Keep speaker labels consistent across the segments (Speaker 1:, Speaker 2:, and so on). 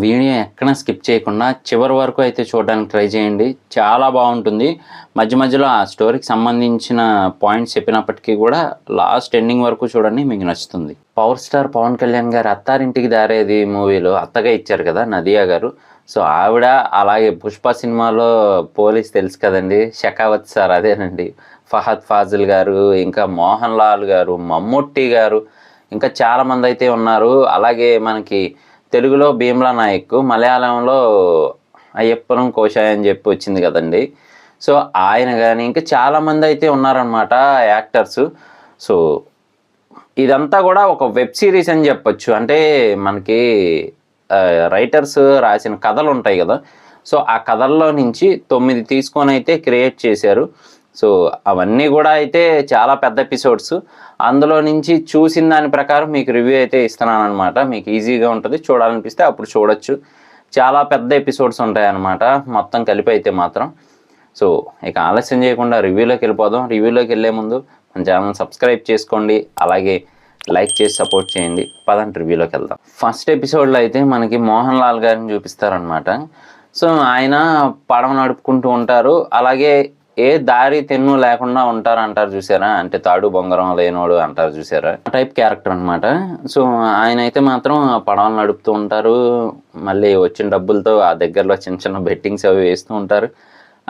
Speaker 1: Video ఎక్కడ skip చేయకుండా చివరి వరకు అయితే చూడడానికి ట్రై చేయండి. చాలా బాగుంటుంది. మధ్య మధ్యలో ఆ స్టోరీకి సంబంధించిన పాయింట్స్ చెప్పినప్పటికీ కూడా లాస్ట్ ఎండింగ్ వరకు చూడండి, మీకు నచ్చుతుంది. పవర్ స్టార్ పవన్ కళ్యాణ్ గారు అత్తారింటికి దారేది మూవీలో అత్తగా ఇచ్చారు కదా నదియా గారు. సో ఆవిడ, అలాగే పుష్ప సినిమాలో పోలీస్ తెలుసు కదండి, షెకావత్ సార్ అదేనండి, ఫహద్ ఫాజిల్ గారు, ఇంకా మోహన్ లాల్ గారు, మమ్ముట్టి గారు, ఇంకా చాలామంది అయితే ఉన్నారు. అలాగే మనకి తెలుగులో భీమ్లా నాయక్, మలయాళంలో అయ్యప్పనం కోశాయ్ అని చెప్పి వచ్చింది కదండి. సో ఆయన కానీ ఇంకా చాలామంది అయితే ఉన్నారనమాట యాక్టర్స్. సో ఇదంతా కూడా ఒక వెబ్ సిరీస్ అని చెప్పొచ్చు. అంటే మనకి రైటర్స్ రాసిన కథలు ఉంటాయి కదా, సో ఆ కథల్లో నుంచి 9 తీసుకొని అయితే క్రియేట్ చేశారు. సో అవన్నీ కూడా అయితే చాలా పెద్ద ఎపిసోడ్స్. అందులో నుంచి చూసిన దాని ప్రకారం మీకు రివ్యూ అయితే ఇస్తున్నాను అనమాట. మీకు ఈజీగా ఉంటుంది, చూడాలనిపిస్తే అప్పుడు చూడొచ్చు. చాలా పెద్ద ఎపిసోడ్స్ ఉంటాయి అన్నమాట మొత్తం కలిపి అయితే మాత్రం. సో ఇక ఆలస్యం చేయకుండా రివ్యూలోకి వెళ్ళిపోదాం. రివ్యూలోకి వెళ్ళే ముందు మన ఛానల్ సబ్స్క్రైబ్ చేసుకోండి, అలాగే లైక్ చేసి సపోర్ట్ చేయండి. పదండి రివ్యూలోకి వెళ్దాం. ఫస్ట్ ఎపిసోడ్లో అయితే మనకి మోహన్ లాల్ గారిని చూపిస్తారనమాట. సో ఆయన పడవ నడుపుకుంటూ ఉంటారు, అలాగే ఏ దారి తెన్ను లేకుండా ఉంటారు చూసారా, అంటే తాడు బొంగరం లేనోడు అంటారు చూసారా, ఆ టైప్ క్యారెక్టర్ అనమాట. సో ఆయన అయితే మాత్రం పడవలు నడుపుతూ ఉంటారు, మళ్ళీ వచ్చిన డబ్బులతో ఆ దగ్గరలో చిన్న చిన్న బెట్టింగ్స్ అవి వేస్తూ ఉంటారు.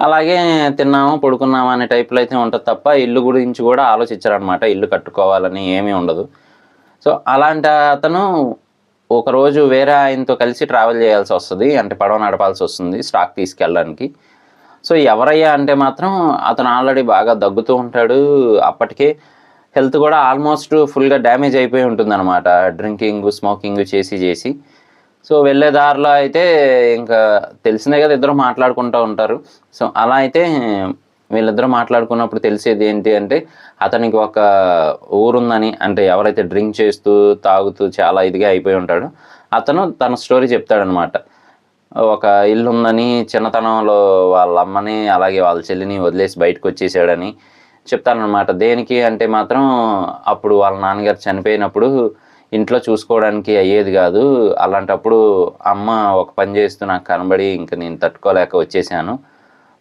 Speaker 1: అలాగే తిన్నామా పడుకున్నామా అనే టైప్లో అయితే ఉంటుంది తప్ప ఇల్లు గురించి కూడా ఆలోచించారనమాట. ఇల్లు కట్టుకోవాలని ఏమీ ఉండదు. సో అలాంటి అతను ఒకరోజు వేరే ఆయనతో కలిసి ట్రావెల్ చేయాల్సి వస్తుంది, అంటే పడవ నడపాల్సి వస్తుంది స్టాక్ తీసుకెళ్ళడానికి. సో ఎవరయ్యా అంటే మాత్రం అతను ఆల్రెడీ బాగా దగ్గుతూ ఉంటాడు. అప్పటికే హెల్త్ కూడా ఆల్మోస్ట్ ఫుల్గా డ్యామేజ్ అయిపోయి ఉంటుందన్నమాట, డ్రింకింగ్ స్మోకింగ్ చేసి. సో వెళ్ళే దారిలో అయితే ఇంకా తెలిసిందే కదా, ఇద్దరు మాట్లాడుకుంటూ ఉంటారు. సో అలా అయితే వీళ్ళిద్దరూ మాట్లాడుకున్నప్పుడు తెలిసేది ఏంటి అంటే, అతనికి ఒక ఊరుందని, అంటే ఎవరైతే డ్రింక్ చేస్తూ తాగుతూ చాలా ఇదిగా అయిపోయి ఉంటాడో అతను తన స్టోరీ చెప్తాడనమాట. ఒక ఇల్లు ఉందని, చిన్నతనంలో వాళ్ళ అమ్మని అలాగే వాళ్ళ చెల్లిని వదిలేసి బయటకు వచ్చేసాడని చెప్తానమాట. దేనికి అంటే మాత్రం అప్పుడు వాళ్ళ నాన్నగారు చనిపోయినప్పుడు ఇంట్లో చూసుకోవడానికి అయ్యేది కాదు, అలాంటప్పుడు అమ్మ ఒక పని చేస్తూ నాకు కనబడి ఇంకా నేను తట్టుకోలేక వచ్చేసాను,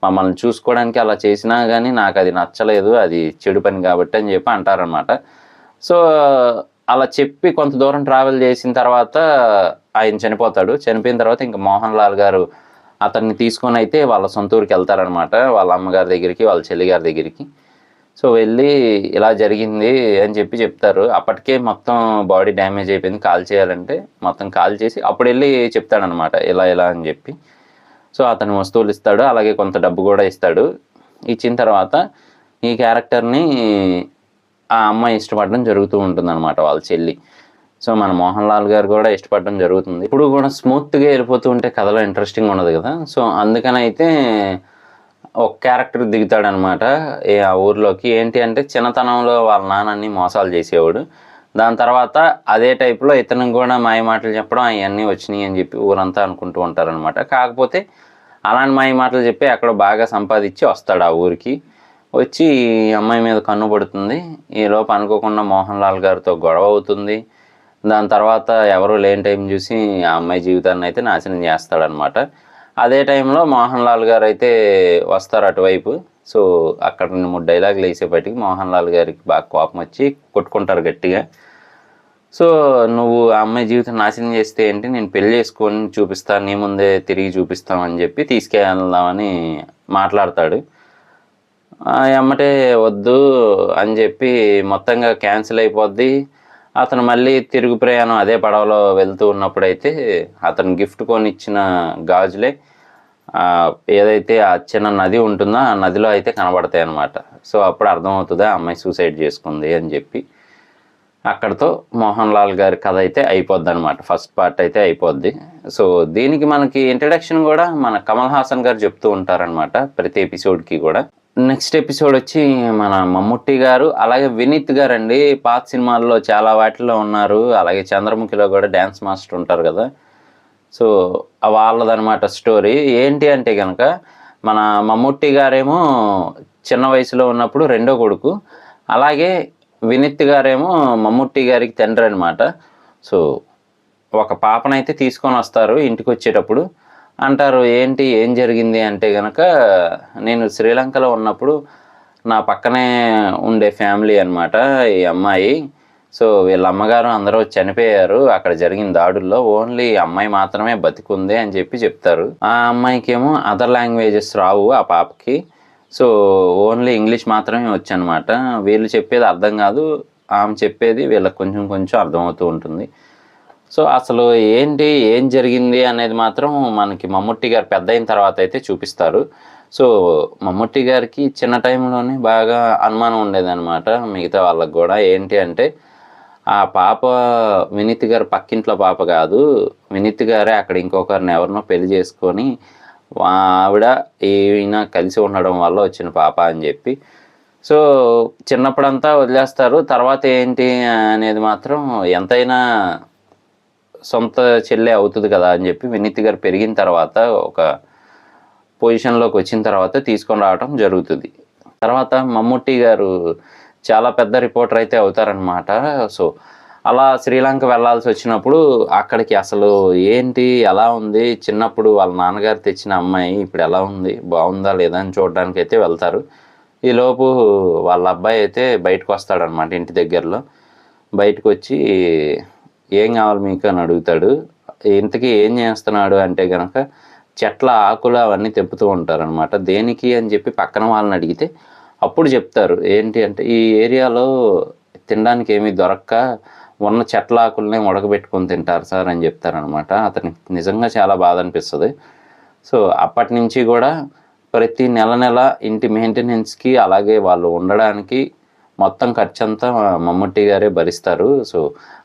Speaker 1: మమ్మల్ని చూసుకోవడానికి అలా చేసినా కానీ నాకు అది నచ్చలేదు, అది చెడు పని కాబట్టి అని చెప్పి అంటారనమాట. సో అలా చెప్పి కొంత దూరం ట్రావెల్ చేసిన తర్వాత ఆయన చనిపోతాడు. చనిపోయిన తర్వాత ఇంకా మోహన్ లాల్ గారు అతన్ని తీసుకొని అయితే వాళ్ళ సొంత ఊరికి వెళ్తారనమాట, వాళ్ళ అమ్మగారి దగ్గరికి, వాళ్ళ చెల్లిగారి దగ్గరికి. సో వెళ్ళి ఇలా జరిగింది అని చెప్పి చెప్తారు. అప్పటికే మొత్తం బాడీ డ్యామేజ్ అయిపోయింది, కాల్ చేయాలంటే మొత్తం కాల్ చేసి అప్పుడు వెళ్ళి చెప్తాడనమాట ఇలా అని చెప్పి. సో అతని వస్తువులు ఇస్తాడు, అలాగే కొంత డబ్బు కూడా ఇస్తాడు. ఇచ్చిన తర్వాత ఈ క్యారెక్టర్ని ఆ అమ్మాయి ఇష్టపడడం జరుగుతూ ఉంటుంది అనమాట, వాళ్ళ చెల్లి. సో మన మోహన్ లాల్ గారు కూడా ఇష్టపడడం జరుగుతుంది. ఇప్పుడు కూడా స్మూత్గా వెళ్ళిపోతూ ఉంటే కథలో ఇంట్రెస్టింగ్ ఉండదు కదా. సో అందుకని అయితే ఒక క్యారెక్టర్ దిగుతాడనమాట ఆ ఊర్లోకి. ఏంటి అంటే చిన్నతనంలో వాళ్ళ నాన్నని మోసాలు చేసేవాడు, దాని తర్వాత అదే టైప్లో ఇతనికి కూడా మాయ మాటలు చెప్పడం అవన్నీ వచ్చినాయి అని చెప్పి ఊరంతా అనుకుంటూ ఉంటారనమాట. కాకపోతే అలాంటి మాయ మాటలు చెప్పి అక్కడ బాగా సంపాదించి వస్తాడు ఆ ఊరికి. వచ్చి ఈ అమ్మాయి మీద కన్ను పడుతుంది. ఈలోపు అనుకోకుండా మోహన్ లాల్ గారితో గొడవ అవుతుంది. దాని తర్వాత ఎవరు లేని టైం చూసి ఆ అమ్మాయి జీవితాన్ని అయితే నాశనం చేస్తాడనమాట. అదే టైంలో మోహన్ లాల్ గారు అయితే వస్తారు అటువైపు. సో అక్కడ 2-3 డైలాగులు వేసేపటికి మోహన్ లాల్ గారికి బాగా కోపం వచ్చి కొట్టుకుంటారు గట్టిగా. సో నువ్వు ఆ అమ్మాయి జీవితం నాశనం చేస్తే ఏంటి, నేను పెళ్లి చేసుకొని చూపిస్తాను, నీ ముందే తిరిగి చూపిస్తామని చెప్పి తీసుకెళ్దామని మాట్లాడతాడు. ఎమ్మటే వద్దు అని చెప్పి మొత్తంగా క్యాన్సిల్ అయిపోద్ది. అతను మళ్ళీ తిరుగు ప్రయాణం అదే పడవలో వెళ్తూ ఉన్నప్పుడైతే అతను గిఫ్ట్ కొనిచ్చిన గాజులే ఏదైతే ఆ చిన్న నది ఉంటుందో ఆ నదిలో అయితే కనబడతాయి అన్నమాట. సో అప్పుడు అర్థమవుతుందా అమ్మాయి సూసైడ్ చేసుకుంది అని చెప్పి. అక్కడితో మోహన్ లాల్ గారి కథ అయితే అయిపోద్ది అనమాట, ఫస్ట్ పార్ట్ అయితే అయిపోద్ది. సో దీనికి మనకి ఇంట్రడక్షన్ కూడా మన కమల్ హాసన్ గారు చెప్తూ ఉంటారనమాట ప్రతి ఎపిసోడ్కి కూడా. నెక్స్ట్ ఎపిసోడ్ వచ్చి మన మమ్ముట్టి గారు, అలాగే వినీత్ గారు అండి. పాత సినిమాల్లో చాలా వాటిల్లో ఉన్నారు, అలాగే చంద్రముఖిలో కూడా డ్యాన్స్ మాస్టర్ ఉంటారు కదా. సో వాళ్ళదనమాట స్టోరీ. ఏంటి అంటే కనుక మన మమ్ముట్టి గారేమో చిన్న వయసులో ఉన్నప్పుడు రెండో కొడుకు, అలాగే వినీత్ గారేమో మమ్ముట్టి గారికి తండ్రి అనమాట. సో ఒక పాపనైతే తీసుకొని వస్తారు ఇంటికి వచ్చేటప్పుడు. అంటారు, ఏంటి ఏం జరిగింది అంటే గనక, నేను శ్రీలంకలో ఉన్నప్పుడు నా పక్కనే ఉండే ఫ్యామిలీ అనమాట ఈ అమ్మాయి. సో వీళ్ళ అమ్మగారు అందరూ చనిపోయారు అక్కడ జరిగిన దాడుల్లో, ఓన్లీ అమ్మాయి మాత్రమే బతికుంది అని చెప్తారు. ఆ అమ్మాయికేమో అదర్ లాంగ్వేజెస్ రావు ఆ పాపకి. సో ఓన్లీ ఇంగ్లీష్ మాత్రమే వచ్చనమాట. వీళ్ళు చెప్పేది అర్థం కాదు, ఆమె చెప్పేది వీళ్ళకి కొంచెం కొంచెం అర్థమవుతూ ఉంటుంది. సో అసలు ఏంటి ఏం జరిగింది అనేది మాత్రం మనకి మమ్ముట్టి గారు పెద్ద అయిన తర్వాత అయితే చూపిస్తారు. సో మమ్ముట్టి గారికి చిన్న టైంలోనే బాగా అనుమానం ఉండేదన్నమాట మిగతా వాళ్ళకి కూడా. ఏంటి అంటే, ఆ పాప వినీత్ గారు పక్కింట్లో పాప కాదు, వినీత్ గారే అక్కడ ఇంకొకరిని ఎవరినో పెళ్లి చేసుకొని ఆవిడ ఈయన కలిసి ఉండడం వల్ల వచ్చిన పాప అని చెప్పి. సో చిన్నప్పుడంతా వదిలేస్తారు, తర్వాత ఏంటి అనేది మాత్రం ఎంతైనా సొంత చెల్లె అవుతుంది కదా అని చెప్పి వినీత్ గారు పెరిగిన తర్వాత ఒక పొజిషన్లోకి వచ్చిన తర్వాత తీసుకొని రావడం జరుగుతుంది. తర్వాత మమ్ముట్టి గారు చాలా పెద్ద రిపోర్టర్ అయితే అవుతారనమాట. సో అలా శ్రీలంక వెళ్ళాల్సి వచ్చినప్పుడు అక్కడికి అసలు ఏంటి ఎలా ఉంది, చిన్నప్పుడు వాళ్ళ నాన్నగారు తెచ్చిన అమ్మాయి ఇప్పుడు ఎలా ఉంది, బాగుందా లేదా అని చూడడానికి అయితే వెళ్తారు. ఈలోపు వాళ్ళ అబ్బాయి అయితే బయటకు వస్తాడనమాట ఇంటి దగ్గరలో. బయటకు వచ్చి ఏం కావాలి మీకు అని అడుగుతాడు. ఇంతకీ ఏం చేస్తున్నాడు అంటే కనుక చెట్ల ఆకులు అవన్నీ తెంపుతూ ఉంటారనమాట. దేనికి అని చెప్పి పక్కన వాళ్ళని అడిగితే అప్పుడు చెప్తారు, ఏంటి అంటే ఈ ఏరియాలో తినడానికి ఏమీ దొరక్క ఉన్న చెట్ల ఆకులనే ఉడకబెట్టుకొని తింటారు సార్ అని చెప్తారనమాట. అతనికి నిజంగా చాలా బాధ అనిపిస్తుంది. సో అప్పటి నుంచి కూడా ప్రతి నెల ఇంటి మెయింటెనెన్స్కి అలాగే వాళ్ళు ఉండడానికి మొత్తం ఖర్చంతా మమ్ముట్టి గారే భరిస్తారు. సో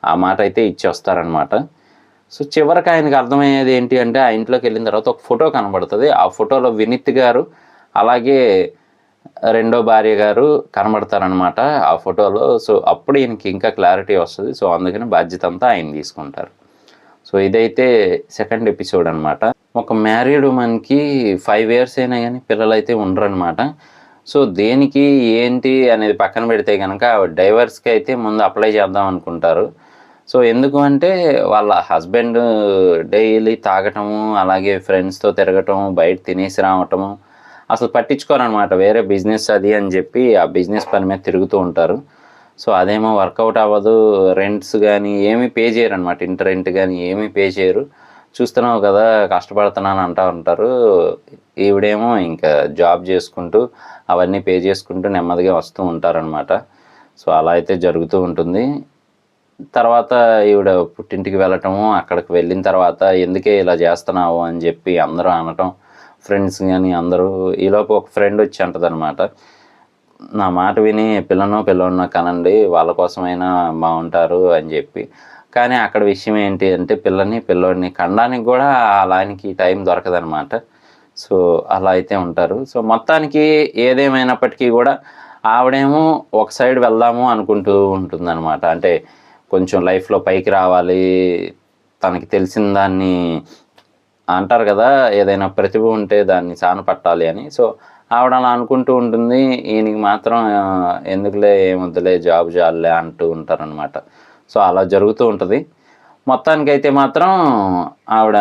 Speaker 1: ఆ మాట అయితే ఇచ్చి వస్తారనమాట. సో చివరికి ఆయనకు అర్థమయ్యేది ఏంటి అంటే, ఆ ఇంట్లోకి వెళ్ళిన తర్వాత ఒక ఫోటో కనబడుతుంది. ఆ ఫోటోలో వినీత్ గారు అలాగే రెండో భార్య గారు కనబడతారనమాట ఆ ఫోటోలో. సో అప్పుడు ఈయనకి ఇంకా క్లారిటీ వస్తుంది. సో అందుకని బాధ్యత అంతా ఆయన తీసుకుంటారు. సో ఇదైతే సెకండ్ ఎపిసోడ్ అనమాట. ఒక మ్యారీడ్ ఉమెన్కి 5 years అయినా కానీ పిల్లలైతే ఉండరనమాట. సో దేనికి ఏంటి అనేది పక్కన పెడితే కనుక డైవర్స్కి అయితే ముందు అప్లై చేద్దాం అనుకుంటారు. సో ఎందుకు అంటే వాళ్ళ హస్బెండ్ డైలీ తాగటము, అలాగే ఫ్రెండ్స్తో తిరగటం, బయట తినేసి రావటము, అసలు పట్టించుకోరనమాట. వేరే బిజినెస్ అది అని చెప్పి ఆ బిజినెస్ పని మీద తిరుగుతూ ఉంటారు. సో అదేమో వర్కౌట్ అవ్వదు. రెంట్స్ కానీ ఏమీ పే చేయరు అనమాట. ఇంటి రెంట్ కానీ ఏమీ పే చేయరు. చూస్తున్నావు కదా కష్టపడుతున్నాను అంటూ ఉంటారు. ఈవిడేమో ఇంకా జాబ్ చేసుకుంటూ అవన్నీ పే చేసుకుంటూ నెమ్మదిగా వస్తూ ఉంటారనమాట. సో అలా అయితే జరుగుతూ ఉంటుంది. తర్వాత ఈవిడ పుట్టింటికి వెళ్ళటము, అక్కడికి వెళ్ళిన తర్వాత ఎందుకే ఇలా చేస్తున్నావు అని చెప్పి అందరూ అనటం, ఫ్రెండ్స్ కానీ అందరూ. ఈలోపు ఒక ఫ్రెండ్ వచ్చి అంటదనమాట, నా మాట విని పిల్లోడినో కనండి, వాళ్ళ కోసమైనా బాగుంటారు అని చెప్పి. కానీ అక్కడ విషయం ఏంటి అంటే పిల్లోడిని కనడానికి కూడా అలానికి టైం దొరకదనమాట. సో అలా అయితే ఉంటారు. సో మొత్తానికి ఏదేమైనప్పటికీ కూడా ఆవిడేమో ఒక సైడ్ వెళ్దాము అనుకుంటూ ఉంటుందన్నమాట. అంటే కొంచెం లైఫ్లో పైకి రావాలి, తనకి తెలిసిన దాన్ని అంటారు కదా, ఏదైనా ప్రతిభ ఉంటే దాన్ని సానపట్టాలి అని. సో ఆవిడ అలా అనుకుంటూ ఉంటుంది. ఈయనకి మాత్రం ఎందుకులే ఏమొద్దులే జాబ్ జాలే అంటూ ఉంటారనమాట. సో అలా జరుగుతూ ఉంటుంది. మొత్తానికైతే మాత్రం ఆవిడ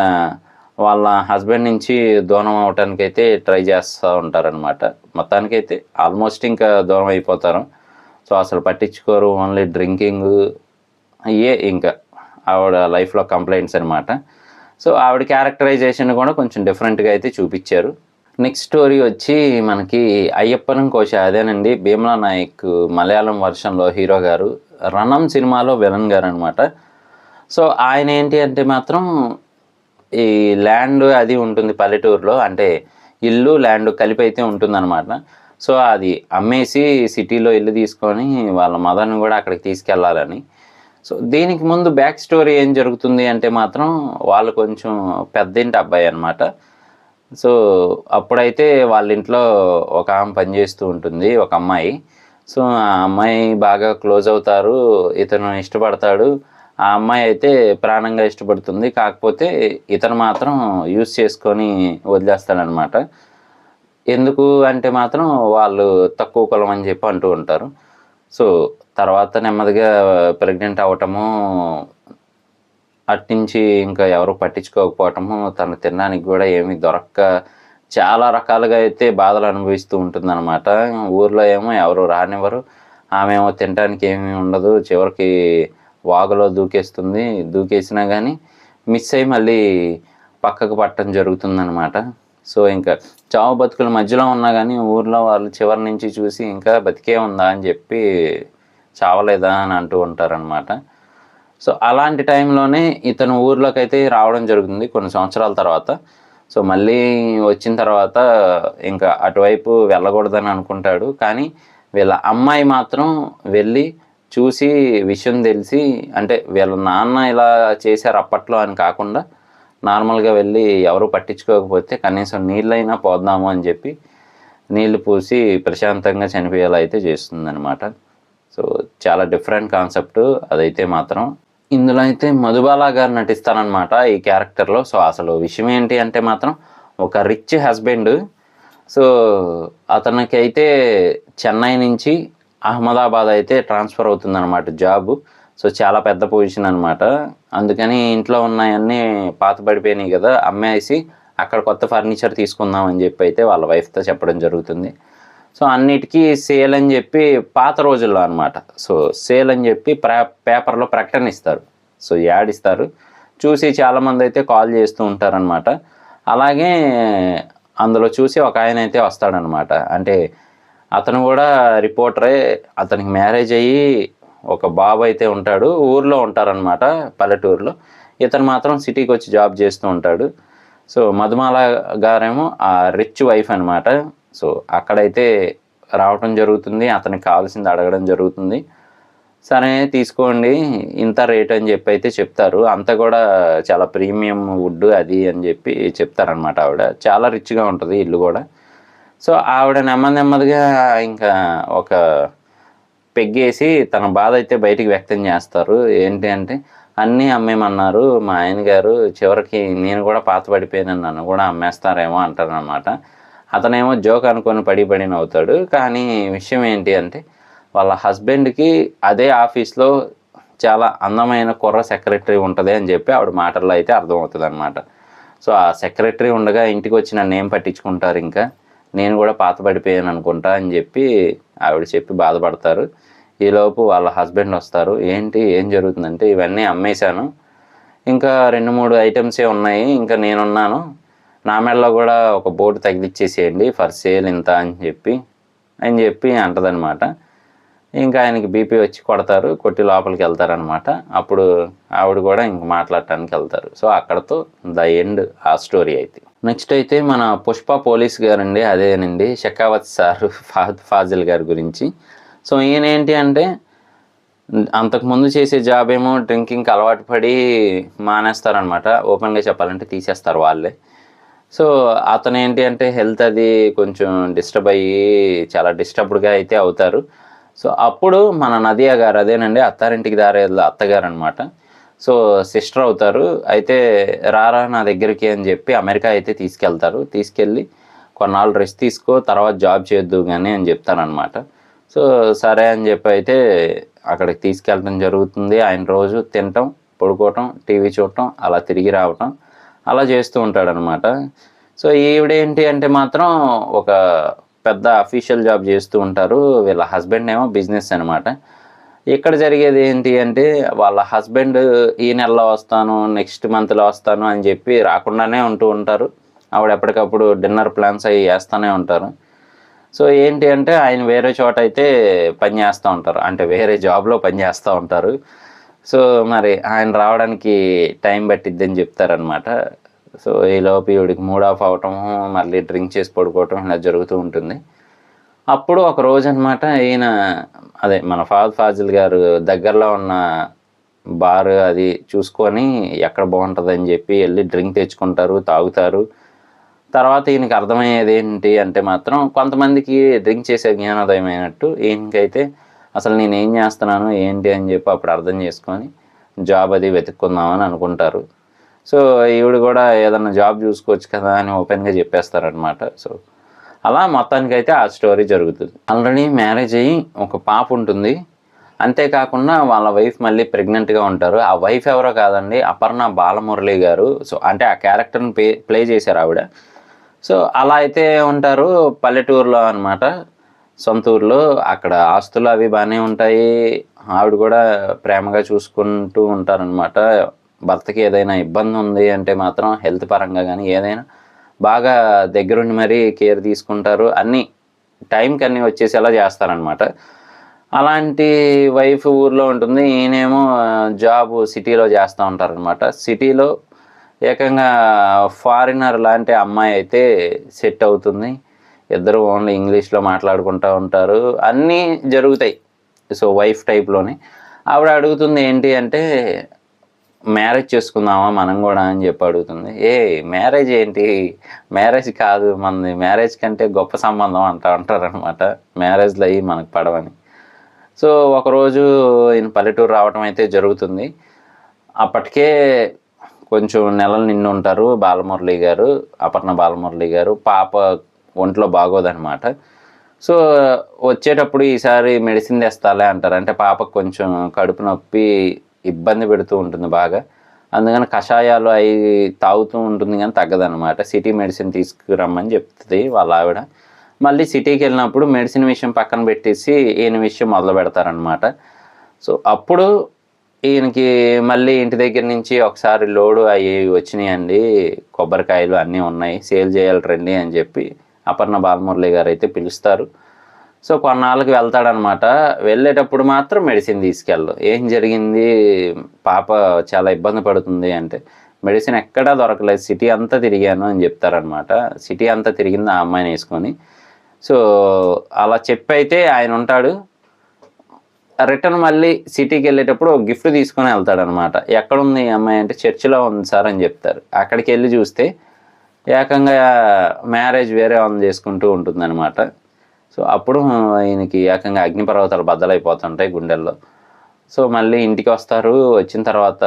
Speaker 1: వాళ్ళ హస్బెండ్ నుంచి దూరం అవటానికైతే ట్రై చేస్తూ ఉంటారనమాట. మొత్తానికైతే ఆల్మోస్ట్ ఇంకా దూరం అయిపోతారు. సో అసలు పట్టించుకోరు, ఓన్లీ డ్రింకింగ్ అయ్యే ఇంకా ఆవిడ లైఫ్లో కంప్లైంట్స్ అనమాట. సో ఆవిడ క్యారెక్టరైజేషన్ కూడా కొంచెం డిఫరెంట్గా అయితే చూపించారు. నెక్స్ట్ స్టోరీ వచ్చి మనకి అయ్యప్పనం కోశ, అదేనండి భీమ్లా నాయక్ మలయాళం వర్షన్లో హీరో గారు, రణం సినిమాలో విలన్ గారు అనమాట. సో ఆయన ఏంటి అంటే మాత్రం ఈ ల్యాండ్ అది ఉంటుంది పల్లెటూరులో, అంటే ఇల్లు ల్యాండ్ కలిపి అయితే ఉంటుందన్నమాట. సో అది అమ్మేసి సిటీలో ఇల్లు తీసుకొని వాళ్ళ మదర్ని కూడా అక్కడికి తీసుకెళ్ళాలని. సో దీనికి ముందు బ్యాక్ స్టోరీ ఏం జరుగుతుంది అంటే మాత్రం వాళ్ళు కొంచెం పెద్దింటి అబ్బాయి అనమాట. సో అప్పుడైతే వాళ్ళ ఇంట్లో ఒక ఆమె పనిచేస్తూ ఉంటుంది, ఒక అమ్మాయి. సో ఆ అమ్మాయి బాగా క్లోజ్ అవుతారు, ఇతను ఇష్టపడతాడు. ఆ అమ్మాయి అయితే ప్రాణంగా ఇష్టపడుతుంది. కాకపోతే ఇతను మాత్రం యూజ్ చేసుకొని వదిలేస్తాడనమాట. ఎందుకు అంటే మాత్రం వాళ్ళు తక్కువ కులం అని చెప్పి అంటూ ఉంటారు. సో తర్వాత నెమ్మదిగా ప్రెగ్నెంట్ అవ్వటము, అట్నుంచి ఇంకా ఎవరు పట్టించుకోకపోవటము, తను తినడానికి కూడా ఏమీ దొరక్క చాలా రకాలుగా అయితే బాధలు అనుభవిస్తూ ఉంటుందన్నమాట. ఊర్లో ఏమో ఎవరు రానివ్వరు. ఆమేమో తినటానికి ఏమీ ఉండదు. చివరికి వాగులో దూకేస్తుంది. దూకేసినా గానీ మిస్ అయ్యి మళ్ళీ పక్కకు పడటం జరుగుతుందనమాట. సో, ఇంకా చావు బతుకుల మధ్యలో ఉన్నా గానీ ఊర్లో వాళ్ళు చివరి నుంచి చూసి ఇంకా బతికే ఉందా అని చెప్పి చావలేదా అని అంటూ ఉంటారనమాట. సో, అలాంటి టైంలోనే ఇతను ఊర్లోకైతే రావడం జరుగుతుంది కొన్ని సంవత్సరాల తర్వాత. సో, మళ్ళీ వచ్చిన తర్వాత ఇంకా అటువైపు వెళ్ళకూడదని అనుకుంటాడు. కానీ వీళ్ళ అమ్మాయి మాత్రం వెళ్ళి చూసి విషయం తెలిసి, అంటే వీళ్ళ నాన్న ఇలా చేశారు అప్పట్లో అని కాకుండా నార్మల్‌గా వెళ్ళి ఎవరు పట్టించుకోకపోతే కనీసం నీళ్ళైనా పోద్దాము అని చెప్పి నీళ్లు పూసి ప్రశాంతంగా చనిపోయేలా అయితే చేస్తుందనమాట. సో, చాలా డిఫరెంట్ కాన్సెప్ట్ అదైతే మాత్రం. ఇందులో అయితే మధుబాల గారు నటిస్తారనమాట ఈ క్యారెక్టర్‌లో. సో, అసలు విషయం ఏంటి అంటే మాత్రం ఒక రిచ్ హస్బెండ్. సో, అతనికైతే చెన్నై నుంచి అహ్మదాబాద్ అయితే ట్రాన్స్‌ఫర్ అవుతుందనమాట జాబు. సో, చాలా పెద్ద పొజిషన్ అనమాట. అందుకని ఇంట్లో ఉన్నయన్నీ పాతబడిపోయినాయి గదా! అమ్మేసి అక్కడ కొత్త ఫర్నిచర్ తీసుకుందాం అని చెప్పి అయితే వాళ్ళ వైఫ్‌తో చెప్పడం జరుగుతుంది. సో, అన్నిటికీ సేల్ అని చెప్పి పాత రోజుల్లో అనమాట. సో, సేల్ అని చెప్పి పేపర్‌లో ప్రకటన ఇస్తారు. సో, యాడ్ ఇస్తారు. చూసి చాలామందైతే కాల్ చేస్తూ ఉంటారనమాట. అలాగే అందులో చూసి ఒక ఆయనైతే వస్తాడనమాట. అంటే అతను కూడా రిపోర్టరే. అతనికి మ్యారేజ్ అయ్యి ఒక బాబు అయితే ఉంటాడు. ఊర్లో ఉంటారనమాట, పల్లెటూరులో. ఇతను మాత్రం సిటీకి వచ్చి జాబ్ చేస్తూ ఉంటాడు. సో, మధుమాల గారేమో ఆ రిచ్ వైఫ్ అనమాట. సో, అక్కడైతే రావటం జరుగుతుంది. అతనికి కావాల్సింది అడగడం జరుగుతుంది. సరే తీసుకోండి ఇంత రేట్ అని చెప్పి అయితే చెప్తారు. అంతా కూడా చాలా ప్రీమియం వుడ్ అది అని చెప్పి చెప్తారనమాట ఆవిడ. చాలా రిచ్‌గా ఉంటది ఇల్లు కూడా. సో, ఆవిడ నెమ్మదిగా ఇంకా ఒక పెగ్గేసి తన బాధ అయితే బయటికి వ్యక్తం చేస్తారు. ఏంటి అంటే, అన్నీ అమ్మేయమన్నారు మా ఆయన గారు. చివరికి నేను కూడా పాతబడిపోయాను, నన్ను కూడా అమ్మేస్తారేమో అంటారనమాట. అతనేమో జోక్ అనుకొని పడి నవ్వుతాడు. కానీ విషయం ఏంటి అంటే, వాళ్ళ హస్బెండ్‌కి అదే ఆఫీస్‌లో చాలా అందమైన కుర్ర సెక్రటరీ ఉంటది అని చెప్పి ఆవిడ మాటల్లో అయితే అర్థమవుతదనమాట. సో, ఆ సెక్రటరీ ఉండగా ఇంటికొచ్చి నన్నేం పట్టించుకుంటారు ఇంకా, నేను కూడా పాతబడిపోయాను అనుకుంటా అని చెప్పి ఆవిడ చెప్పి బాధపడతారు. ఈలోపు వాళ్ళ హస్బెండ్ వస్తారు. ఏంటి ఏం జరుగుతుందంటే, ఇవన్నీ అమ్మేశాను. ఇంకా 2, 3 ఐటెమ్సే ఉన్నాయి. ఇంకా నేనున్నాను. నా మెడలో కూడా ఒక బోర్డు తగిలిచ్చేసేయండి ఫర్ సేల్ ఇంత అని చెప్పి అంటదనమాట. ఇంకా ఆయనకి బీపీ వచ్చి కొడతారు. కొట్టి లోపలికి వెళ్తారనమాట. అప్పుడు ఆవిడ కూడా ఇంక మాట్లాడటానికి వెళ్తారు. సో, అక్కడతో ద ఎండ్ ఆ స్టోరీ అయితే. నెక్స్ట్ అయితే మన పుష్ప పోలీస్ గారండి. అదేనండి షెకావత్ సార్ ఫహద్ ఫాజిల్ గారి గురించి. సో, ఈయన ఏంటి అంటే అంతకుముందు చేసే జాబ్ ఏమో డ్రింకింగ్కి అలవాటు పడి మానేస్తారనమాట. ఓపెన్గా చెప్పాలంటే తీసేస్తారు వాళ్ళే. సో, అతను ఏంటి అంటే హెల్త్ అది కొంచెం డిస్టర్బ్ అయ్యి చాలా డిస్టర్బ్డ్గా అయితే అవుతారు. సో, అప్పుడు మన నదియా గారు, అదేనండి అత్తారింటికి దారేది అత్తగారు అనమాట. సో, సిస్టర్ అవుతారు. అయితే రారా నా దగ్గరికి అని చెప్పి అమెరికా అయితే తీసుకెళ్తారు. తీసుకెళ్ళి కొన్నాళ్ళు రెస్ట్ తీసుకో, తర్వాత జాబ్ చేద్దు కానీ అని చెప్తారనమాట. సో, సరే అని చెప్పి అయితే అక్కడికి తీసుకెళ్ళడం జరుగుతుంది. ఆయన రోజు తినటం, పడుకోవటం, టీవీ చూడటం, అలా తిరిగి రావటం అలా చేస్తూ ఉంటాడనమాట. సో, ఈవిడేంటి అంటే మాత్రం ఒక పెద్ద అఫీషియల్ జాబ్ చేస్తూ ఉంటారు. వీళ్ళ హస్బెండ్ ఏమో బిజినెస్ అనమాట. ఇక్కడ జరిగేది ఏంటి అంటే, వాళ్ళ హస్బెండ్ ఈ నెలలో వస్తాను, నెక్స్ట్ మంత్లో వస్తాను అని చెప్పి రాకుండానే ఉంటూ ఉంటారు. ఆవిడ ఎప్పటికప్పుడు డిన్నర్ ప్లాన్స్ అవి వేస్తూనే ఉంటారు. సో, ఏంటి అంటే ఆయన వేరే చోట అయితే పని చేస్తూ ఉంటారు. అంటే వేరే జాబ్లో పని చేస్తూ ఉంటారు. సో, మరి ఆయన రావడానికి టైం పట్టిద్దని చెప్తారనమాట. సో, ఈలోపు ఈవిడికి మూడ్ ఆఫ్ అవ్వటము, మళ్ళీ డ్రింక్ చేసి పడుకోవటం ఇలా జరుగుతూ ఉంటుంది. అప్పుడు ఒక రోజు అనమాట ఈయన అదే మన ఫహద్ ఫాజిల్ గారు దగ్గరలో ఉన్న బార్ అది చూసుకొని ఎక్కడ బాగుంటుందని చెప్పి వెళ్ళి డ్రింక్ తెచ్చుకుంటారు, తాగుతారు. తర్వాత ఈయనకి అర్థమయ్యేది ఏంటి అంటే మాత్రం, కొంతమందికి డ్రింక్ చేసే జ్ఞానోదయం అయినట్టు ఈయనకైతే అసలు నేనేం చేస్తున్నాను ఏంటి అని చెప్పి అప్పుడు అర్థం చేసుకొని జాబ్ అది వెతుక్కుందామని అనుకుంటారు. సో, ఈవిడ కూడా ఏదన్నా జాబ్ చూసుకోవచ్చు కదా అని ఓపెన్గా చెప్పేస్తారనమాట. సో, అలా మొత్తానికైతే ఆ స్టోరీ జరుగుతుంది. ఆల్రెడీ మ్యారేజ్ అయ్యి ఒక పాప ఉంటుంది. అంతేకాకుండా వాళ్ళ వైఫ్ మళ్ళీ ప్రెగ్నెంట్గా ఉంటారు. ఆ వైఫ్ ఎవరో కాదండి, అపర్ణ బాలమురళి గారు. సో అంటే ఆ క్యారెక్టర్ని ప్లే చేశారు ఆవిడ. సో అలా అయితే ఉంటారు పల్లెటూరులో అనమాట, సొంత ఊర్లో. అక్కడ ఆస్తులు అవి బాగానే ఉంటాయి. ఆవిడ కూడా ప్రేమగా చూసుకుంటూ ఉంటారనమాట. భర్తకి ఏదైనా ఇబ్బంది ఉంది అంటే మాత్రం హెల్త్ పరంగా కానీ ఏదైనా బాగా దగ్గరుండి మరీ కేర్ తీసుకుంటారు. అన్నీ టైంకి అన్నీ వచ్చేసేలా చేస్తారనమాట. అలాంటి వైఫ్ ఊర్లో ఉంటుంది, ఈయనేమో జాబ్ సిటీలో చేస్తూ ఉంటారనమాట. సిటీలో ఏకంగా ఫారినర్ లాంటి అమ్మాయి అయితే సెట్ అవుతుంది. ఇద్దరు ఓన్లీ ఇంగ్లీష్లో మాట్లాడుకుంటూ ఉంటారు, అన్నీ జరుగుతాయి. సో వైఫ్ టైప్లోనే ఆవిడ అడుగుతుంది ఏంటి అంటే, మ్యారేజ్ చేసుకుందామా మనం కూడా అని చెప్పి అడుగుతుంది. మ్యారేజ్ ఏంటి, మ్యారేజ్ కాదు మనది, మ్యారేజ్ కంటే గొప్ప సంబంధం అంటారనమాట. మ్యారేజ్లు అయ్యి మనకు పడవని. సో ఒకరోజు ఈయన పల్లెటూరు రావటం అయితే జరుగుతుంది. అప్పటికే కొంచెం నెలలు నిండి ఉంటారు బాలమురళి గారు, అపర్ణ బాలమురళి గారు. పాప ఒంట్లో బాగోదనమాట. సో వచ్చేటప్పుడు ఈసారి మెడిసిన్ తెస్తాలే అంటారు. అంటే పాపకు కొంచెం కడుపు నొప్పి ఇబ్బంది పెడుతూ ఉంటుంది బాగా, అందుకని కషాయాలు అవి తాగుతూ ఉంటుంది కానీ తగ్గదనమాట. సిటీ మెడిసిన్ తీసుకురమ్మని చెప్తుంది వాళ్ళ ఆవిడ. మళ్ళీ సిటీకి వెళ్ళినప్పుడు మెడిసిన్ విషయం పక్కన పెట్టేసి ఈయన విషయం మొదలు పెడతారనమాట. సో అప్పుడు ఈయనకి మళ్ళీ ఇంటి దగ్గర నుంచి ఒకసారి లోడు అవి వచ్చినాయండి, కొబ్బరికాయలు అన్నీ ఉన్నాయి, సేల్ చేయాలి రండి అని చెప్పి అపర్ణ బాలమురళి గారు అయితే పిలుస్తారు. సో కొన్నాళ్ళకి వెళ్తాడనమాట. వెళ్ళేటప్పుడు మాత్రం మెడిసిన్ తీసుకెళ్ళు. ఏం జరిగింది, పాప చాలా ఇబ్బంది పడుతుంది అంటే, మెడిసిన్ ఎక్కడా దొరకలేదు, సిటీ అంతా తిరిగాను అని చెప్తారనమాట. సిటీ అంతా తిరిగింది ఆ అమ్మాయిని వేసుకొని. సో అలా చెప్పి అయితే ఆయన ఉంటాడు. రిటర్న్ మళ్ళీ సిటీకి వెళ్ళేటప్పుడు ఒక గిఫ్ట్ తీసుకొని వెళ్తాడనమాట. ఎక్కడుంది ఈ అమ్మాయి అంటే, చర్చిలో ఉంది సార్ అని చెప్తారు. అక్కడికి వెళ్ళి చూస్తే ఏకంగా మ్యారేజ్ వేరే ఆన్ చేసుకుంటూ ఉంటుందన్నమాట. సో అప్పుడు ఈయనకి ఏకంగా అగ్నిపర్వతాలు బద్దలైపోతుంటాయి గుండెల్లో. సో మళ్ళీ ఇంటికి వస్తారు. వచ్చిన తర్వాత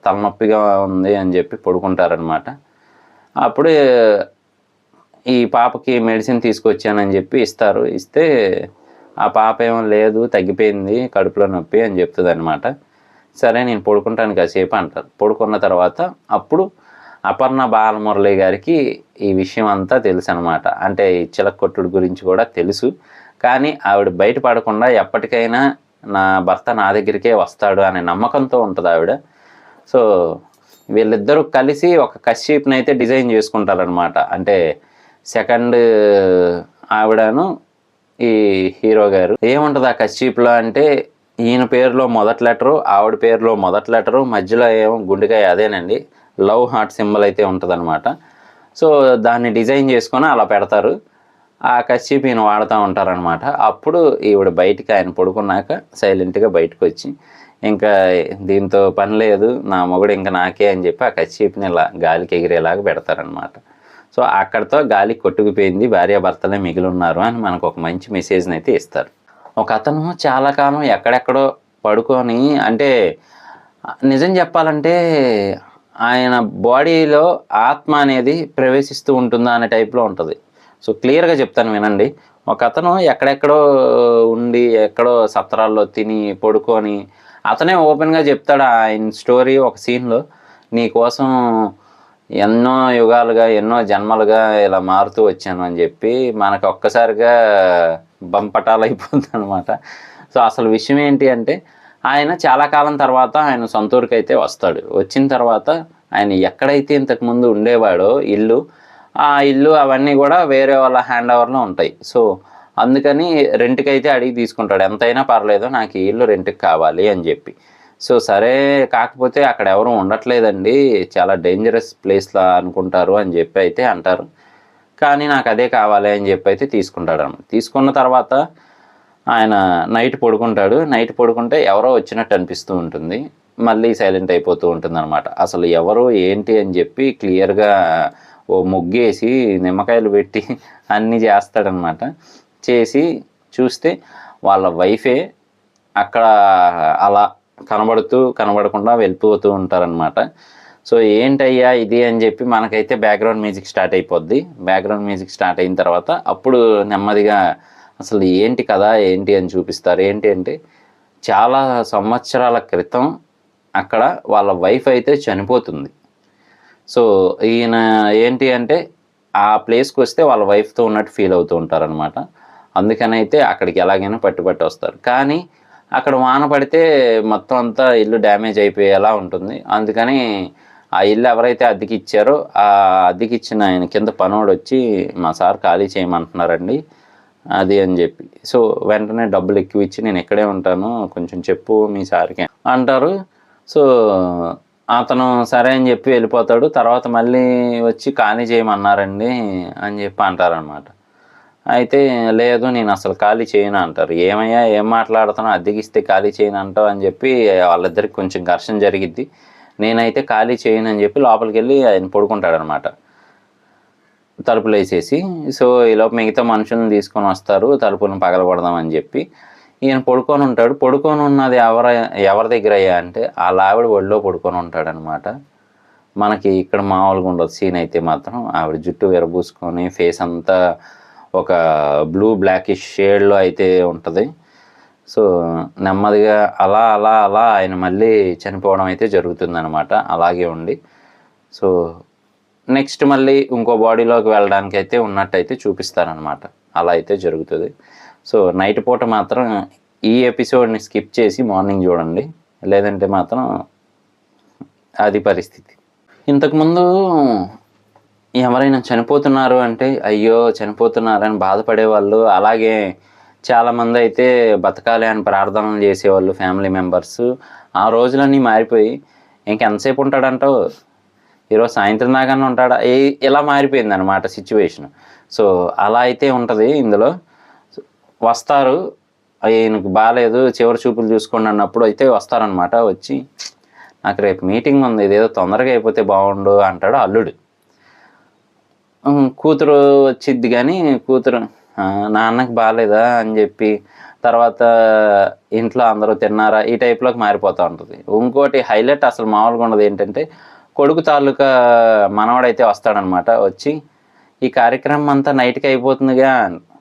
Speaker 1: తలనొప్పిగా ఉంది అని చెప్పి పడుకుంటారనమాట. అప్పుడు ఈ పాపకి మెడిసిన్ తీసుకొచ్చానని చెప్పి ఇస్తారు. ఇస్తే ఆ పాప ఏమో లేదు తగ్గిపోయింది కడుపులో నొప్పి అని చెప్తుంది అనమాట. సరే నేను పడుకుంటాను కాసేపు అంటారు. పడుకున్న తర్వాత అప్పుడు అపర్ణ బాలమురళి గారికి ఈ విషయం అంతా తెలుసు అనమాట. అంటే ఈ చిలకొట్టుడు గురించి కూడా తెలుసు. కానీ ఆవిడ బయటపడకుండా ఎప్పటికైనా నా భర్త నా దగ్గరికే వస్తాడు అనే నమ్మకంతో ఉంటుంది ఆవిడ. సో వీళ్ళిద్దరూ కలిసి ఒక కశ్యప్ని అయితే డిజైన్ చేసుకుంటారనమాట. అంటే సెకండ్ ఆవిడను ఈ హీరో గారు. ఏముంటుంది ఆ కశ్యప్లో అంటే, ఈయన పేరులో మొదటి లెటరు, ఆవిడ పేరులో మొదటి లెటరు, మధ్యలో ఏమో గుండెకాయ, అదేనండి లవ్ హార్ట్ సింబల్ అయితే ఉంటుందన్నమాట. సో దాన్ని డిజైన్ చేసుకొని అలా పెడతారు. ఆ కశ్యప్ ఈయన వాడుతూ ఉంటారనమాట. అప్పుడు ఈవిడ బయటికి, ఆయన పడుకున్నాక సైలెంట్గా బయటకు వచ్చి, ఇంకా దీంతో పని లేదు నా మొగుడు ఇంకా నాకే అని చెప్పి ఆ కశ్యప్ని ఇలా గాలికి ఎగిరేలాగా పెడతారనమాట. సో అక్కడితో గాలి కొట్టుకుపోయింది, భార్యాభర్తలే మిగిలి ఉన్నారు అని మనకు ఒక మంచి మెసేజ్ని అయితే ఇస్తారు. ఒక అతను చాలా కాలం ఎక్కడెక్కడో పడుకొని, అంటే నిజం చెప్పాలంటే ఆయన బాడీలో ఆత్మ అనేది ప్రవేశిస్తూ ఉంటుందా అనే టైప్లో ఉంటుంది. సో క్లియర్గా చెప్తాను వినండి. ఒక అతను ఎక్కడెక్కడో ఉండి, ఎక్కడో సత్రాల్లో తిని పడుకొని, అతనే ఓపెన్గా చెప్తాడు ఆయన స్టోరీ ఒక సీన్లో. నీ కోసం ఎన్నో యుగాలుగా, ఎన్నో జన్మలుగా ఇలా మారుతూ వచ్చాను అని చెప్పి మనకు ఒక్కసారిగా బంపటాలు అయిపోతుంది అనమాట. సో అసలు విషయం ఏంటి అంటే, ఆయన చాలా కాలం తర్వాత ఆయన సొంత ఊరికి అయితే వస్తాడు. వచ్చిన తర్వాత ఆయన ఎక్కడైతే ఇంతకుముందు ఉండేవాడో ఇల్లు, ఆ ఇల్లు అవన్నీ కూడా వేరే వాళ్ళ హ్యాండ్ ఓవర్లో ఉంటాయి. సో అందుకని రెంట్కి అయితే అడిగి తీసుకుంటాడు. ఎంతైనా పర్లేదు నాకు ఈ ఇల్లు రెంట్కి కావాలి అని చెప్పి. సో సరే, కాకపోతే అక్కడ ఎవరు ఉండట్లేదండి, చాలా డేంజరస్ ప్లేస్లా అనుకుంటారు అని చెప్పి అయితే అంటారు. కానీ నాకు అదే కావాలి అని చెప్పి అయితే తీసుకుంటాడు అన్నమాట. తీసుకున్న తర్వాత ఆయన నైట్ పడుకుంటాడు. నైట్ పడుకుంటే ఎవరో వచ్చినట్టు అనిపిస్తూ ఉంటుంది, మళ్ళీ సైలెంట్ అయిపోతూ ఉంటుంది అనమాట. అసలు ఎవరు ఏంటి అని చెప్పి క్లియర్గా ఓ ముగ్గేసి నిమ్మకాయలు పెట్టి అన్నీ చేస్తాడనమాట. చేసి చూస్తే వాళ్ళ వైఫే అక్కడ అలా కనబడకుండా వెళ్ళిపోతూ ఉంటారనమాట. సో ఏంటయ్యా ఇది అని చెప్పి మనకైతే బ్యాక్గ్రౌండ్ మ్యూజిక్ స్టార్ట్ అయిపోద్ది. బ్యాక్గ్రౌండ్ మ్యూజిక్ స్టార్ట్ అయిన తర్వాత అప్పుడు నెమ్మదిగా అసలు ఏంటి కదా ఏంటి అని చూపిస్తారు. ఏంటి అంటే చాలా సంవత్సరాల క్రితం అక్కడ వాళ్ళ వైఫ్ అయితే చనిపోతుంది. సో ఈయన ఏంటి అంటే ఆ ప్లేస్కి వస్తే వాళ్ళ వైఫ్తో ఉన్నట్టు ఫీల్ అవుతూ ఉంటారనమాట. అందుకనైతే అక్కడికి ఎలాగైనా పట్టుబట్టి వస్తారు. కానీ అక్కడ వాన పడితే మొత్తం అంతా ఇల్లు డ్యామేజ్ అయిపోయేలా ఉంటుంది. అందుకని ఆ ఇల్లు ఎవరైతే అద్దెకిచ్చారో ఆ అద్దెకిచ్చిన ఆయన కింద పనోడు వచ్చి మా సార్ ఖాళీ చేయమంటున్నారండి అది అని చెప్పి. సో వెంటనే డబ్బులు ఎక్కువ ఇచ్చి నేను ఇక్కడే ఉంటాను కొంచెం చెప్పు మీ సార్కి అంటారు. సో అతను సరే అని చెప్పి వెళ్ళిపోతాడు. తర్వాత మళ్ళీ వచ్చి ఖాళీ చేయమన్నారండి అని చెప్పి అంటారనమాట. అయితే లేదు నేను అసలు ఖాళీ చేయను అంటారు. ఏమయ్యా ఏం మాట్లాడుతున్నావు, అద్దెకిస్తే ఖాళీ చేయను అంటావు అని చెప్పి వాళ్ళిద్దరికి కొంచెం ఘర్షణ జరిగిద్ది. నేనైతే ఖాళీ చేయను అని చెప్పి లోపలికి వెళ్ళి ఆయన పడుకుంటాడనమాట తలుపులు వేసేసి. సో ఈలోపు మిగతా మనుషులను తీసుకొని వస్తారు తలుపులను పగలగొడదామని చెప్పి. ఈయన పడుకొని ఉంటాడు. పడుకొని ఉన్నది ఎవరి దగ్గర అయ్యా అంటే వాళ్ళ ఆవిడ ఒళ్ళో పడుకొని ఉంటాడనమాట. మనకి ఇక్కడ మామూలుగా ఉండదు సీన్. అయితే మాత్రం ఆవిడ జుట్టు విరబూసుకొని ఫేస్ అంతా ఒక బ్లూ బ్లాకిష్ షేడ్లో అయితే ఉంటుంది. సో నెమ్మదిగా అలా అలా అలా ఆయన మళ్ళీ చనిపోవడం అయితే జరుగుతుందనమాట. అలాగే ఉండి సో నెక్స్ట్ మళ్ళీ ఇంకో బాడీలోకి వెళ్ళడానికి అయితే ఉన్నట్టయితే చూపిస్తారనమాట. అలా అయితే జరుగుతుంది. సో నైట్ పూట మాత్రం ఈ ఎపిసోడ్ని స్కిప్ చేసి మార్నింగ్ చూడండి, లేదంటే మాత్రం అది పరిస్థితి. ఇంతకుముందు ఎవరైనా చనిపోతున్నారు అంటే అయ్యో చనిపోతున్నారని బాధపడేవాళ్ళు, అలాగే చాలామంది అయితే బతకాలి అని ప్రార్థనలు చేసేవాళ్ళు ఫ్యామిలీ మెంబర్స్. ఆ రోజులన్నీ మారిపోయి ఇంకెంతసేపు ఉంటాడంటావు, ఈరోజు సాయంత్రం దాకానే ఉంటాడా, ఇలా మారిపోయింది అనమాట సిచ్యువేషన్. సో అలా అయితే ఉంటుంది. ఇందులో వస్తారు, ఈయనకు బాగాలేదు చివరి చూపులు చూసుకోండి అన్నప్పుడు అయితే వస్తారనమాట. వచ్చి నాకు రేపు మీటింగ్ ఉంది, ఇదేదో తొందరగా అయిపోతే బాగుండు అంటాడు అల్లుడు. కూతురు వచ్చిద్ది కానీ కూతురు నాన్నకి బాగాలేదా అని చెప్పి తర్వాత ఇంట్లో అందరూ తిన్నారా ఈ టైప్లోకి మారిపోతూ ఉంటుంది. ఇంకోటి హైలైట్ అసలు మామూలుగా ఉండదు ఏంటంటే కొడుకు తాలూకా మనవాడైతే వస్తాడనమాట. వచ్చి ఈ కార్యక్రమం అంతా నైట్కి అయిపోతుందిగా,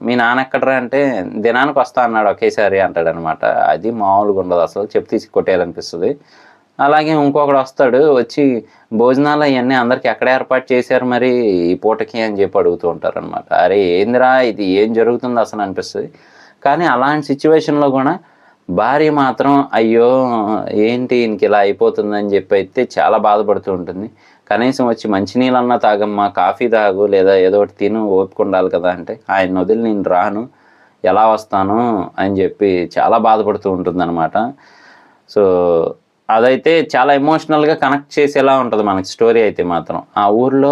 Speaker 1: మీ నాన్న ఎక్కడరా అంటే దినానికి వస్తా అన్నాడు ఒకేసారి అంటాడనమాట. అది మామూలుగా ఉండదు అసలు, చెప్పు తీసి కొట్టేయాలనిపిస్తుంది. అలాగే ఇంకొకడు వస్తాడు, వచ్చి భోజనాలు అవన్నీ అందరికీ ఎక్కడ ఏర్పాటు చేశారు మరి ఈ పూటకి అని చెప్పి అడుగుతూ ఉంటారు అనమాట. అరే ఏందిరా ఇది ఏం జరుగుతుంది అసలు అనిపిస్తుంది. కానీ అలాంటి సిచ్యువేషన్లో కూడా భార్య మాత్రం అయ్యో ఏంటి ఇంక ఇలా అయిపోతుందని చెప్పి అయితే చాలా బాధపడుతూ ఉంటుంది. కనీసం వచ్చి మంచినీళ్ళన్నా తాగమ్మా, కాఫీ తాగు, లేదా ఏదో ఒకటి తిను, ఓపిక ఉండాలి కదా అంటే ఆయన వదిలి నేను రాను, ఎలా వస్తాను అని చెప్పి చాలా బాధపడుతూ ఉంటుందన్నమాట. సో అదైతే చాలా ఎమోషనల్గా కనెక్ట్ చేసేలా ఉంటుంది మనకి స్టోరీ అయితే మాత్రం. ఆ ఊర్లో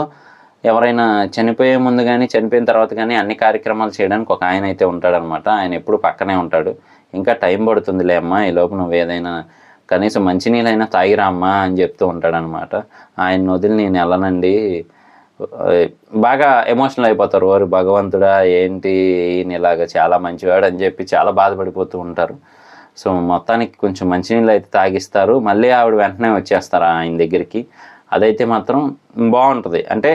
Speaker 1: ఎవరైనా చనిపోయే ముందు కానీ చనిపోయిన తర్వాత కానీ అన్ని కార్యక్రమాలు చేయడానికి ఒక ఆయన అయితే ఉంటాడనమాట. ఆయన ఎప్పుడు పక్కనే ఉంటాడు. ఇంకా టైం పడుతుందిలే అమ్మా, ఈ లోపు నువ్వు ఏదైనా కనీసం మంచినీళ్ళైనా తాగిరా అమ్మా అని చెప్తూ ఉంటాడనమాట. ఆయన వదిలి నేను వెళ్ళనండి. బాగా ఎమోషనల్ అయిపోతారు. వారు భగవంతుడా ఏంటి ఈయన ఇలాగా చాలా మంచివాడు అని చెప్పి చాలా బాధపడిపోతూ ఉంటారు. సో మొత్తానికి కొంచెం మంచినీళ్ళు అయితే తాగిస్తారు. మళ్ళీ ఆవిడ వెంటనే వచ్చేస్తారు ఆయన దగ్గరికి. అదైతే మాత్రం బాగుంటుంది. అంటే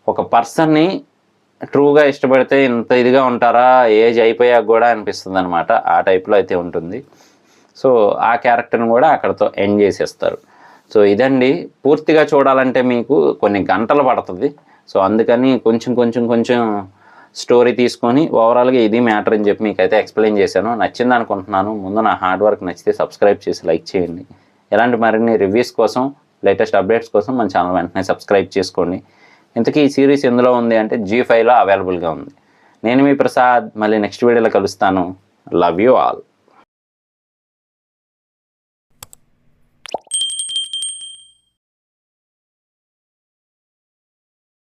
Speaker 1: ఒక పర్సన్ని ట్రూగా ఇష్టపడితే ఇంత ఇదిగా ఉంటారా ఏజ్ అయిపోయాక కూడా అనిపిస్తుంది అనమాట. ఆ టైప్లో అయితే ఉంటుంది. సో ఆ క్యారెక్టర్ని కూడా అక్కడతో ఎండ్ చేసేస్తారు. సో ఇదండి, పూర్తిగా చూడాలంటే మీకు కొన్ని గంటలు పడుతుంది. సో అందుకని కొంచెం స్టోరీ తీసుకొని ఓవరాల్గా ఇది మ్యాటర్ అని చెప్పి మీకైతే ఎక్స్ప్లెయిన్ చేశాను. నచ్చింది అనుకుంటున్నాను. ముందు నా హార్డ్ వర్క్ నచ్చితే సబ్స్క్రైబ్ చేసి లైక్ చేయండి. ఇలాంటి మరిన్ని రివ్యూస్ కోసం, లేటెస్ట్ అప్డేట్స్ కోసం మన ఛానల్ వెంటనే సబ్స్క్రైబ్ చేసుకోండి. ఇంతకీ ఈ సిరీస్ ఎందులో ఉంది అంటే G5లో అవైలబుల్గా ఉంది. నేను మీ ప్రసాద్, మళ్ళీ నెక్స్ట్ వీడియోలో కలుస్తాను. Love you all.